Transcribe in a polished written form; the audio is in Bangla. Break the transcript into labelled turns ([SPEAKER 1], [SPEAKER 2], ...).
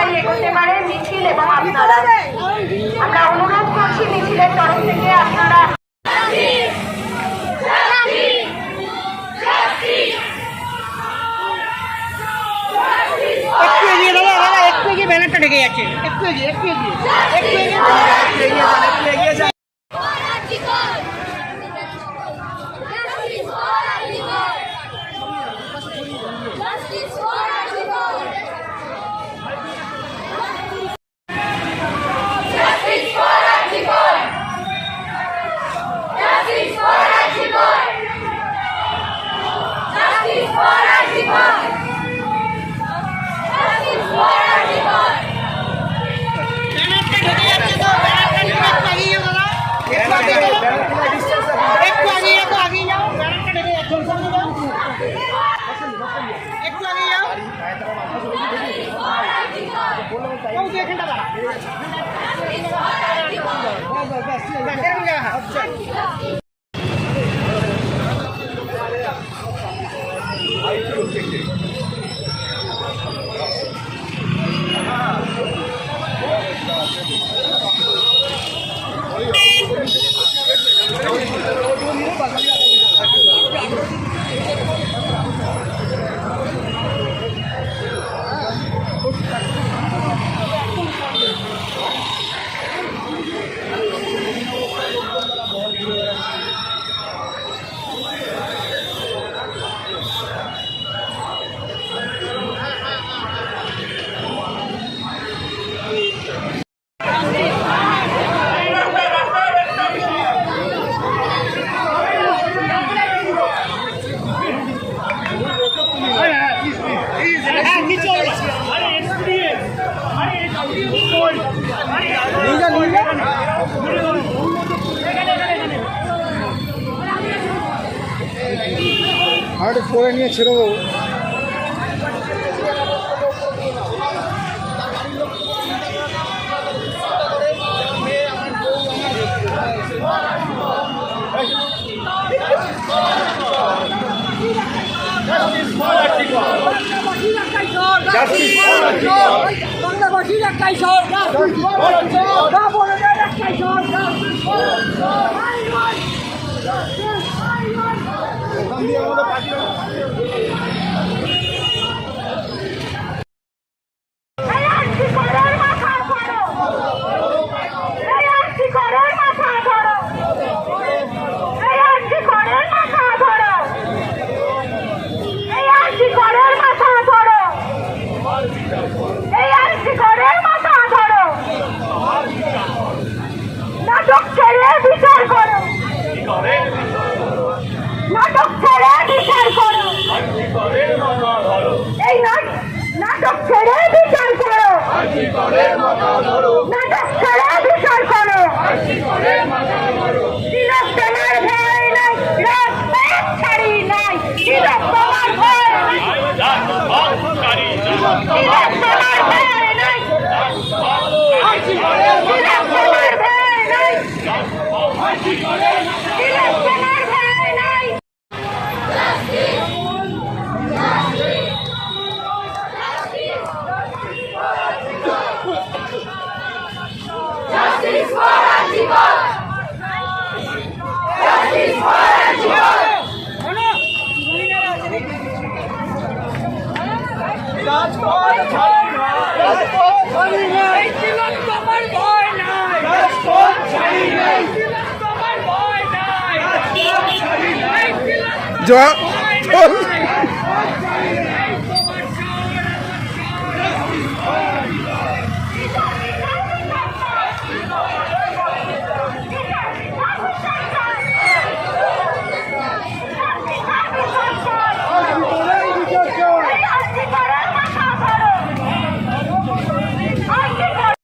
[SPEAKER 1] তাড়াতাড়ি এগোতে পারে মিছিল এবং আপনারা। আমরা অনুরোধ করছি মিছিলের তরফ থেকে আপনারা
[SPEAKER 2] একটু এগিয়ে ব্যানারটা ঢেকে যাচ্ছে, একটু এগিয়ে যান।
[SPEAKER 3] আর পরে নিয়ে ছেড়ে দেবো।
[SPEAKER 2] বাংলাবাসীর একটাই সরকার, একটাই সরকার।
[SPEAKER 1] নাটক ছেড়ে বিচার করো, নাটক ছেড়ে বিচার করো, এই নাটক ছেড়ে বিচার করো, নাটক ছেড়ে বিচার করো। তিলক তোমার ভয় নাই, রাজপথ ছাড়ি নাই, তিলক তোমার ভয় নাই, তিলক তোমার ভয় নাই, তিলক তোমার ভয় নাই, তিলক তোমার ভয় নাই। Justice for Antigone! Justice for Antigone!
[SPEAKER 2] রাজপথ ছাড়ি নাই, রাজপথ ছাড়ি নাই, তিলক তোমার ভয় নাই, রাজপথ ছাড়ি নাই, তিলক তোমার ভয় নাই, রাজপথ ছাড়ি নাই, তিলক তোমার ভয় নাই।